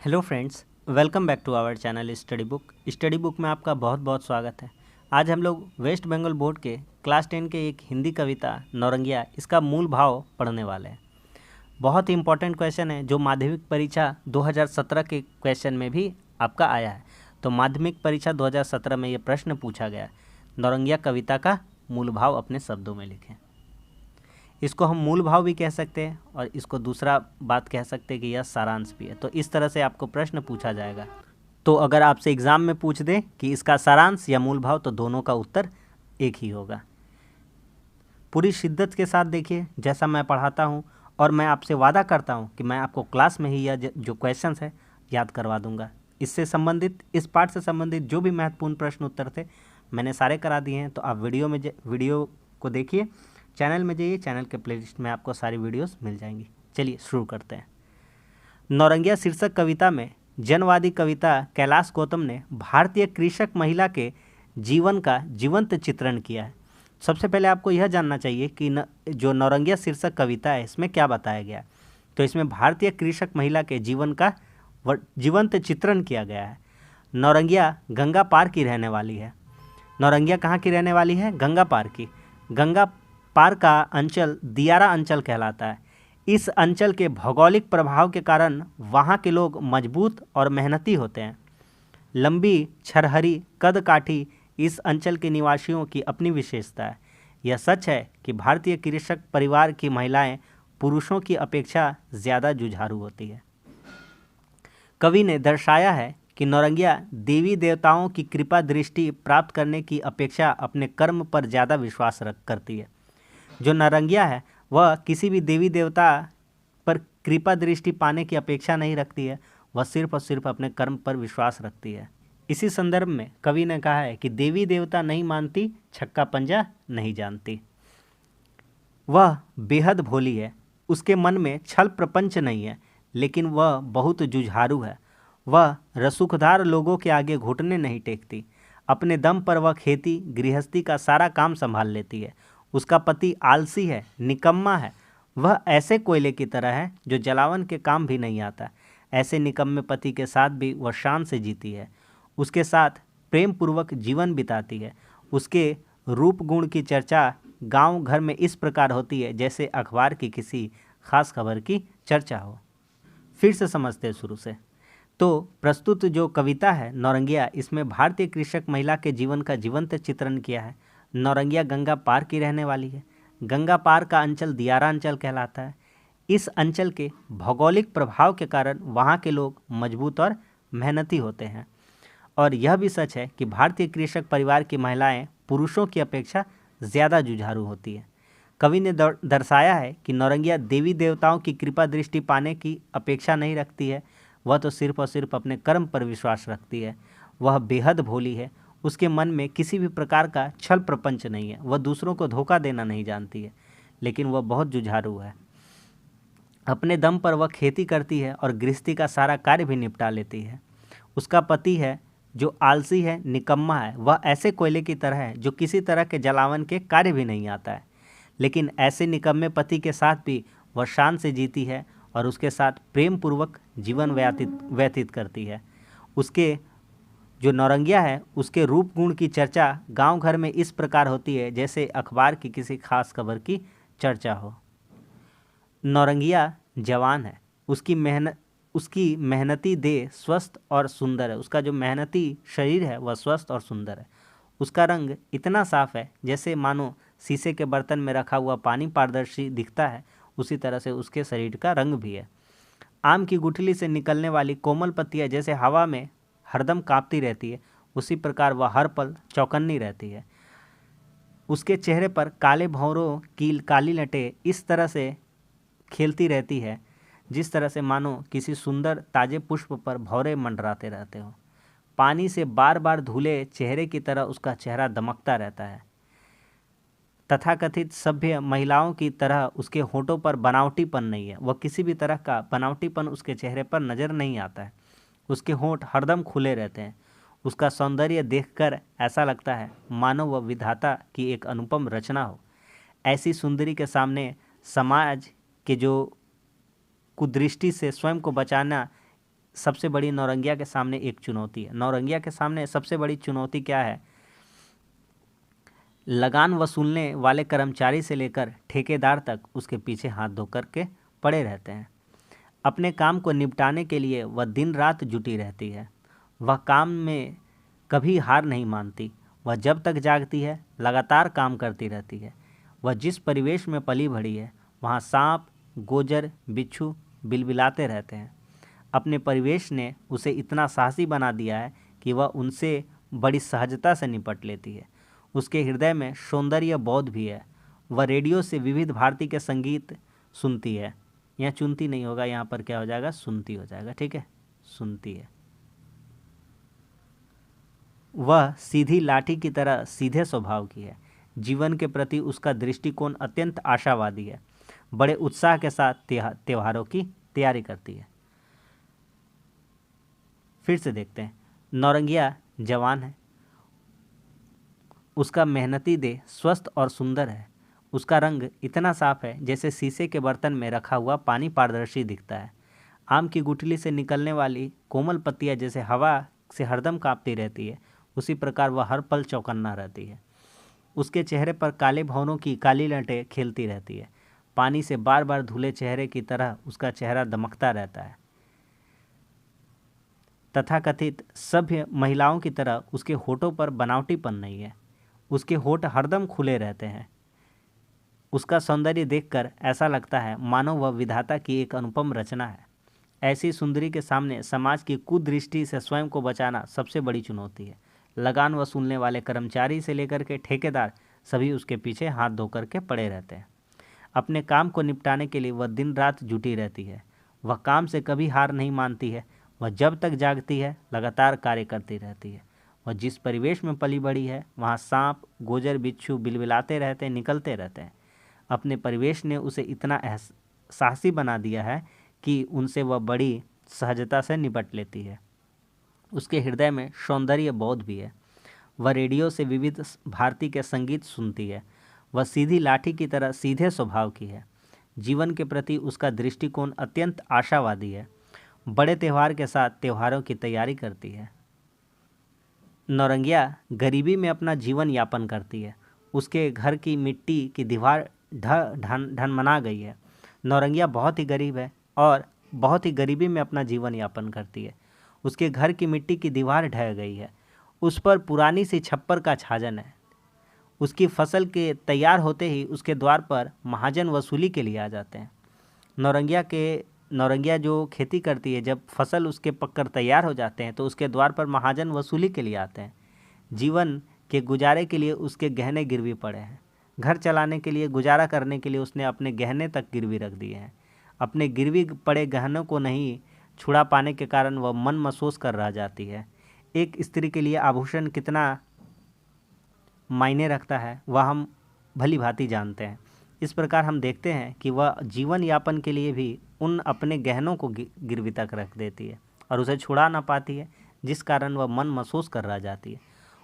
Hello friends, welcome back to our channel study book में आपका बहुत बहुत स्वागत है। आज हम लोग वेस्ट बंगाल बोर्ड के क्लास 10 के एक हिंदी कविता नौरंगिया इसका मूल भाव पढ़ने वाले हैं। बहुत ही इंपॉर्टेंट क्वेश्चन है जो माध्यमिक परीक्षा 2017 के क्वेश्चन में भी आपका आया है। तो माध्यमिक परीक्षा 2017 में ये प्रश्न पूछा गया है, नौरंगिया कविता का मूल भाव अपने शब्दों में लिखें। इसको हम मूल भाव भी कह सकते हैं और इसको दूसरा बात कह सकते हैं कि यह सारांश भी है। तो इस तरह से आपको प्रश्न पूछा जाएगा। तो अगर आपसे एग्ज़ाम में पूछ दे कि इसका सारांश या मूल भाव, तो दोनों का उत्तर एक ही होगा। पूरी शिद्दत के साथ देखिए जैसा मैं पढ़ाता हूँ, और मैं आपसे वादा करता हूँ कि मैं आपको क्लास में ही यह जो क्वेश्चंस है याद करवा दूँगा। इससे संबंधित, इस पाठ से संबंधित जो भी महत्वपूर्ण प्रश्न उत्तर थे मैंने सारे करा दिए हैं। तो आप वीडियो को देखिए, चैनल में जाइए, चैनल के प्लेलिस्ट में आपको सारी वीडियोस मिल जाएंगी। चलिए शुरू करते हैं। नौरंगिया शीर्षक कविता में जनवादी कविता कैलाश गौतम ने भारतीय कृषक महिला के जीवन का जीवंत चित्रण किया है। सबसे पहले आपको यह जानना चाहिए कि जो नौरंगिया शीर्षक कविता है इसमें क्या बताया गया है। तो इसमें भारतीय कृषक महिला के जीवन का जीवंत चित्रण किया गया है। नौरंगिया गंगा पार की रहने वाली है। नौरंगिया कहाँ की रहने वाली है? गंगा पार की। गंगा पार का अंचल दियारा अंचल कहलाता है। इस अंचल के भौगोलिक प्रभाव के कारण वहाँ के लोग मजबूत और मेहनती होते हैं। लंबी, छरहरी, कद काठी इस अंचल के निवासियों की अपनी विशेषता है। यह सच है कि भारतीय कृषक परिवार की महिलाएं पुरुषों की अपेक्षा ज़्यादा जुझारू होती है। कवि ने दर्शाया है कि नौरंगिया देवी देवताओं की कृपा दृष्टि प्राप्त करने की अपेक्षा अपने कर्म पर ज़्यादा विश्वास करती है। जो नौरंगिया है वह किसी भी देवी देवता पर कृपा दृष्टि पाने की अपेक्षा नहीं रखती है, वह सिर्फ और सिर्फ अपने कर्म पर विश्वास रखती है। इसी संदर्भ में कवि ने कहा है कि देवी देवता नहीं मानती, छक्का पंजा नहीं जानती। वह बेहद भोली है, उसके मन में छल प्रपंच नहीं है, लेकिन वह बहुत जुझारू है। वह रसूखदार लोगों के आगे घुटने नहीं टेकती। अपने दम पर वह खेती गृहस्थी का सारा काम संभाल लेती है। उसका पति आलसी है, निकम्मा है। वह ऐसे कोयले की तरह है जो जलावन के काम भी नहीं आता। ऐसे निकम्मे पति के साथ भी वह शान से जीती है। उसके साथ प्रेम पूर्वक जीवन बिताती है। उसके रूप गुण की चर्चा गांव घर में इस प्रकार होती है जैसे अखबार की किसी खास खबर की चर्चा हो। फिर से समझते हैं शुरू से। तो प्रस्तुत जो कविता है नौरंगिया, इसमें भारतीय कृषक महिला के जीवन का जीवंत चित्रण किया है। नौरंगिया गंगा पार की रहने वाली है। गंगा पार का अंचल दियारा अंचल कहलाता है। इस अंचल के भौगोलिक प्रभाव के कारण वहाँ के लोग मजबूत और मेहनती होते हैं। और यह भी सच है कि भारतीय कृषक परिवार की महिलाएं पुरुषों की अपेक्षा ज़्यादा जुझारू होती है। कवि ने दर्शाया है कि नौरंगिया देवी देवताओं की कृपा दृष्टि पाने की अपेक्षा नहीं रखती है, वह तो सिर्फ और सिर्फ अपने कर्म पर विश्वास रखती है। वह बेहद भोली है, उसके मन में किसी भी प्रकार का छल प्रपंच नहीं है। वह दूसरों को धोखा देना नहीं जानती है, लेकिन वह बहुत जुझारू है। अपने दम पर वह खेती करती है और गृहस्थी का सारा कार्य भी निपटा लेती है। उसका पति है जो आलसी है, निकम्मा है। वह ऐसे कोयले की तरह है जो किसी तरह के जलावन के कार्य भी नहीं आता है। लेकिन ऐसे निकम्मे पति के साथ भी वह शान से जीती है और उसके साथ प्रेम पूर्वक जीवन व्यतीत करती है। उसके जो नौरंगिया है उसके रूप गुण की चर्चा गांव घर में इस प्रकार होती है जैसे अखबार की किसी खास खबर की चर्चा हो। नौरंगिया जवान है, उसकी मेहनती देह स्वस्थ और सुंदर है। उसका जो मेहनती शरीर है वह स्वस्थ और सुंदर है। उसका रंग इतना साफ है जैसे मानो शीशे के बर्तन में रखा हुआ पानी पारदर्शी दिखता है, उसी तरह से उसके शरीर का रंग भी है। आम की गुठली से निकलने वाली कोमल पत्तियाँ जैसे हवा में हरदम कांपती रहती है, उसी प्रकार वह हर पल चौकन्नी रहती है। उसके चेहरे पर काले भौरों की काली लटें इस तरह से खेलती रहती है जिस तरह से मानो किसी सुंदर ताजे पुष्प पर भौरे मंडराते रहते हो। पानी से बार बार धुले चेहरे की तरह उसका चेहरा दमकता रहता है। तथाकथित सभ्य महिलाओं की तरह उसके होठों पर बनावटीपन नहीं है। वह किसी भी तरह का बनावटीपन उसके चेहरे पर नज़र नहीं आता है। उसके होंठ हरदम खुले रहते हैं। उसका सौंदर्य देखकर ऐसा लगता है मानो वह विधाता की एक अनुपम रचना हो। ऐसी सुंदरी के सामने समाज के जो कुदृष्टि से स्वयं को बचाना सबसे बड़ी नौरंगिया के सामने एक चुनौती है। नौरंगिया के सामने सबसे बड़ी चुनौती क्या है? लगान वसूलने वाले कर्मचारी से लेकर ठेकेदार तक उसके पीछे हाथ धो कर के पड़े रहते हैं। अपने काम को निपटाने के लिए वह दिन रात जुटी रहती है। वह काम में कभी हार नहीं मानती। वह जब तक जागती है लगातार काम करती रहती है। वह जिस परिवेश में पली बढ़ी है वहाँ सांप, गोजर, बिच्छू बिलबिलाते रहते हैं। अपने परिवेश ने उसे इतना साहसी बना दिया है कि वह उनसे बड़ी सहजता से निपट लेती है। उसके हृदय में सौंदर्य बोध भी है। वह रेडियो से विविध भारती के संगीत सुनती है। यहाँ चुनती नहीं होगा, यहाँ पर क्या हो जाएगा? सुनती हो जाएगा। ठीक है, सुनती है। वह सीधी लाठी की तरह सीधे स्वभाव की है। जीवन के प्रति उसका दृष्टिकोण अत्यंत आशावादी है। बड़े उत्साह के साथ त्योहारों की तैयारी करती है। फिर से देखते हैं। नौरंगिया जवान है। उसका मेहनती देह स्वस्थ और सुंदर है। उसका रंग इतना साफ है जैसे शीशे के बर्तन में रखा हुआ पानी पारदर्शी दिखता है। आम की गुठली से निकलने वाली कोमल पत्तियां जैसे हवा से हरदम कांपती रहती है, उसी प्रकार वह हर पल चौकन्ना रहती है। उसके चेहरे पर काले भंवरों की काली लटें खेलती रहती है। पानी से बार बार धुले चेहरे की तरह उसका चेहरा दमकता रहता है। तथाकथित सभ्य महिलाओं की तरह उसके होठों पर बनावटीपन नहीं है। उसके होठ हरदम खुले रहते हैं। उसका सौंदर्य देखकर ऐसा लगता है मानो वह विधाता की एक अनुपम रचना है। ऐसी सुंदरी के सामने समाज की कुदृष्टि से स्वयं को बचाना सबसे बड़ी चुनौती है। लगान वसूलने वाले कर्मचारी से लेकर के ठेकेदार सभी उसके पीछे हाथ धो कर के पड़े रहते हैं। अपने काम को निपटाने के लिए वह दिन रात जुटी रहती है। वह काम से कभी हार नहीं मानती है। वह जब तक जागती है लगातार कार्य करती रहती है। वह जिस परिवेश में पली बड़ी है वहाँ सांप, गोजर, बिच्छू बिलबिलाते रहते हैं, निकलते रहते हैं। अपने परिवेश ने उसे इतना साहसी बना दिया है कि उनसे वह बड़ी सहजता से निपट लेती है। उसके हृदय में सौंदर्य बोध भी है। वह रेडियो से विविध भारती के संगीत सुनती है। वह सीधी लाठी की तरह सीधे स्वभाव की है। जीवन के प्रति उसका दृष्टिकोण अत्यंत आशावादी है। बड़े त्यौहार के साथ त्योहारों की तैयारी करती है। नौरंगिया गरीबी में अपना जीवन यापन करती है। उसके घर की मिट्टी की दीवार ढनमना गई है। नौरंगिया बहुत ही गरीब है और बहुत ही गरीबी में अपना जीवन यापन करती है। उसके घर की मिट्टी की दीवार ढह गई है। उस पर पुरानी सी छप्पर का छाजन है। उसकी फसल के तैयार होते ही उसके द्वार पर महाजन वसूली के लिए आ जाते हैं। नौरंगिया जो खेती करती है, जब फसल उसके पककर तैयार हो जाते हैं तो उसके द्वार पर महाजन वसूली के लिए आते हैं। जीवन के गुजारे के लिए उसके गहने गिरवी पड़े हैं। घर चलाने के लिए, गुजारा करने के लिए उसने अपने गहने तक गिरवी रख दिए हैं। अपने गिरवी पड़े गहनों को नहीं छुड़ा पाने के कारण वह मन महसूस कर रह जाती है। एक स्त्री के लिए आभूषण कितना मायने रखता है वह हम भली भांति जानते हैं। इस प्रकार हम देखते हैं कि वह जीवन यापन के लिए भी उन अपने गहनों को गिरवी तक रख देती है और उसे छुड़ा ना पाती है, जिस कारण वह मन महसूस कर रह जाती है।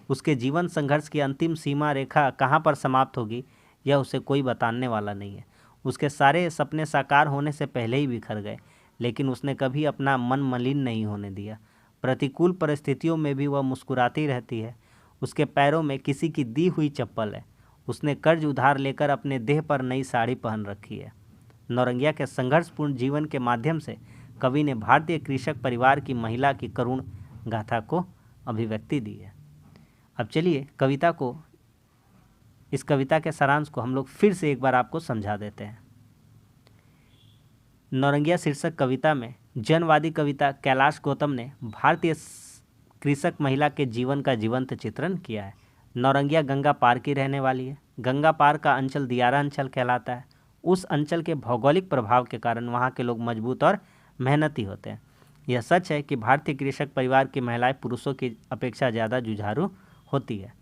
उसके जीवन संघर्ष की अंतिम सीमा रेखा कहाँ पर समाप्त होगी यह उसे कोई बताने वाला नहीं है। उसके सारे सपने साकार होने से पहले ही बिखर गए, लेकिन उसने कभी अपना मन मलिन नहीं होने दिया। प्रतिकूल परिस्थितियों में भी वह मुस्कुराती रहती है। उसके पैरों में किसी की दी हुई चप्पल है। उसने कर्ज उधार लेकर अपने देह पर नई साड़ी पहन रखी है। नौरंगिया के संघर्षपूर्ण जीवन के माध्यम से कवि ने भारतीय कृषक परिवार की महिला की करुण गाथा को अभिव्यक्ति दी है। अब चलिए इस कविता के सारांश को हम लोग फिर से एक बार आपको समझा देते हैं। नौरंगिया शीर्षक कविता में जनवादी कविता कैलाश गौतम ने भारतीय कृषक महिला के जीवन का जीवंत चित्रण किया है। नौरंगिया गंगा पार की रहने वाली है। गंगा पार का अंचल दियारा अंचल कहलाता है। उस अंचल के भौगोलिक प्रभाव के कारण वहाँ के लोग मजबूत और मेहनती होते हैं। यह सच है कि भारतीय कृषक परिवार की महिलाएं पुरुषों की अपेक्षा ज़्यादा जुझारू होती है।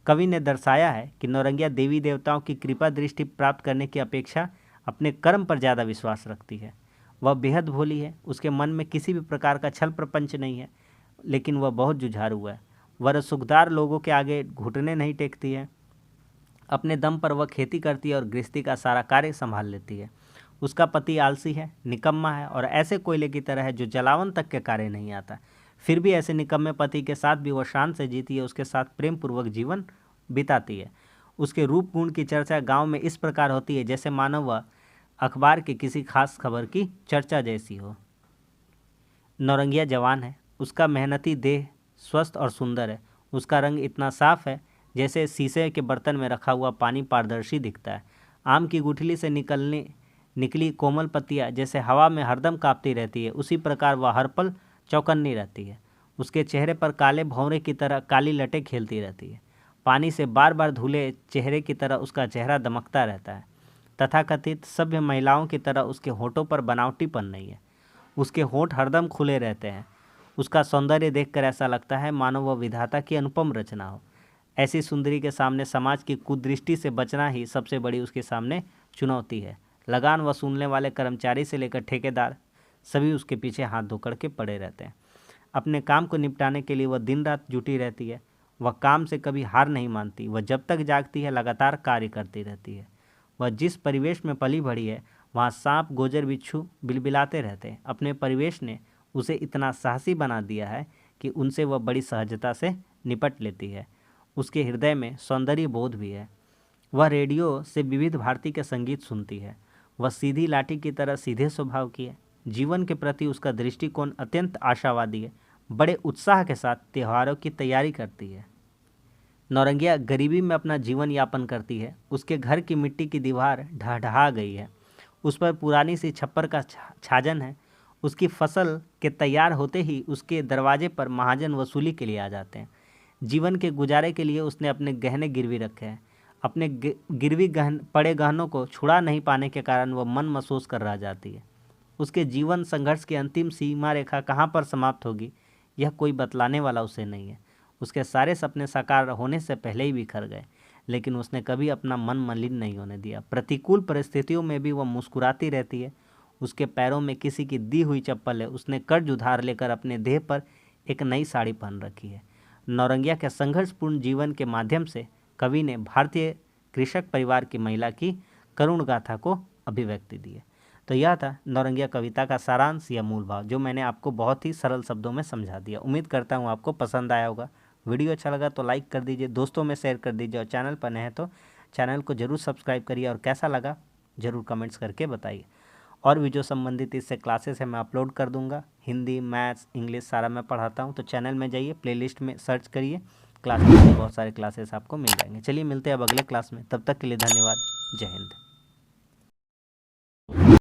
कवि ने दर्शाया है कि नौरंगिया देवी देवताओं की कृपा दृष्टि प्राप्त करने की अपेक्षा अपने कर्म पर ज़्यादा विश्वास रखती है। वह बेहद भोली है। उसके मन में किसी भी प्रकार का छल प्रपंच नहीं है, लेकिन वह बहुत जुझारू है। वह रसूखदार लोगों के आगे घुटने नहीं टेकती है। अपने दम पर वह खेती करती है और गृहस्थी का सारा कार्य संभाल लेती है। उसका पति आलसी है, निकम्मा है और ऐसे कोयले की तरह है जो जलावन तक के कार्य नहीं आता। फिर भी ऐसे निकम्मे पति के साथ भी वह शान से जीती है, उसके साथ प्रेम पूर्वक जीवन बिताती है। उसके रूप गुण की चर्चा गांव में इस प्रकार होती है जैसे मानो वह अखबार की किसी खास खबर की चर्चा जैसी हो। नौरंगिया जवान है, उसका मेहनती देह स्वस्थ और सुंदर है। उसका रंग इतना साफ है जैसे शीशे के बर्तन में रखा हुआ पानी पारदर्शी दिखता है। आम की गुठली से निकली कोमल पत्तियाँ जैसे हवा में हरदम कांपती रहती है, उसी प्रकार वह हर पल चौकन्नी रहती है। उसके चेहरे पर काले भंवरे की तरह काली लटें खेलती रहती है। पानी से बार बार धुले चेहरे की तरह उसका चेहरा दमकता रहता है। तथाकथित सभ्य महिलाओं की तरह उसके होठों पर बनावटीपन नहीं है, उसके होठ हरदम खुले रहते हैं। उसका सौंदर्य देखकर ऐसा लगता है मानो वह विधाता की अनुपम रचना हो। ऐसी सुंदरी के सामने समाज की कुदृष्टि से बचना ही सबसे बड़ी उसके सामने चुनौती है। लगान वसूलने वाले कर्मचारी से लेकर ठेकेदार सभी उसके पीछे हाथ धोकर के पड़े रहते हैं। अपने काम को निपटाने के लिए वह दिन रात जुटी रहती है। वह काम से कभी हार नहीं मानती। वह जब तक जागती है लगातार कार्य करती रहती है। वह जिस परिवेश में पली बढ़ी है वहाँ सांप गोजर बिच्छू बिलबिलाते रहते हैं। अपने परिवेश ने उसे इतना साहसी बना दिया है कि उनसे वह बड़ी सहजता से निपट लेती है। उसके हृदय में सौंदर्य बोध भी है। वह रेडियो से विविध भारती के संगीत सुनती है। वह सीधी लाठी की तरह सीधे स्वभाव की है। जीवन के प्रति उसका दृष्टिकोण अत्यंत आशावादी है। बड़े उत्साह के साथ त्योहारों की तैयारी करती है। नौरंगिया गरीबी में अपना जीवन यापन करती है। उसके घर की मिट्टी की दीवार ढह गई है, उस पर पुरानी सी छप्पर का छाजन है। उसकी फसल के तैयार होते ही उसके दरवाजे पर महाजन वसूली के लिए आ जाते हैं। जीवन के गुजारे के लिए उसने अपने गहने गिरवी रखे हैं। अपने गिरवी पड़े गहनों को छुड़ा नहीं पाने के कारण वह मन महसूस कर रह जाती है। उसके जीवन संघर्ष की अंतिम सीमा रेखा कहाँ पर समाप्त होगी यह कोई बतलाने वाला उसे नहीं है। उसके सारे सपने साकार होने से पहले ही बिखर गए, लेकिन उसने कभी अपना मन मलिन नहीं होने दिया। प्रतिकूल परिस्थितियों में भी वह मुस्कुराती रहती है। उसके पैरों में किसी की दी हुई चप्पल है। उसने कर्ज उधार लेकर अपने देह पर एक नई साड़ी पहन रखी है। नौरंगिया के संघर्षपूर्ण जीवन के माध्यम से कवि ने भारतीय कृषक परिवार की महिला की करुण गाथा को अभिव्यक्ति दी है। तो यह था नौरंगिया कविता का सारांश या मूल भाव, जो मैंने आपको बहुत ही सरल शब्दों में समझा दिया। उम्मीद करता हूँ आपको पसंद आया होगा। वीडियो अच्छा लगा तो लाइक कर दीजिए, दोस्तों में शेयर कर दीजिए और चैनल पर नए हैं तो चैनल को जरूर सब्सक्राइब करिए और कैसा लगा ज़रूर कमेंट्स करके बताइए। और भी जो संबंधित इससे क्लासेस है मैं अपलोड कर दूंगा। हिंदी, मैथ्स, इंग्लिश सारा मैं पढ़ाता हूँ, तो चैनल में जाइए, प्लेलिस्ट में सर्च करिए, क्लासेस में बहुत सारे क्लासेस आपको मिल जाएंगे। चलिए मिलते हैं अब अगले क्लास में, तब तक के लिए धन्यवाद। जय हिंद।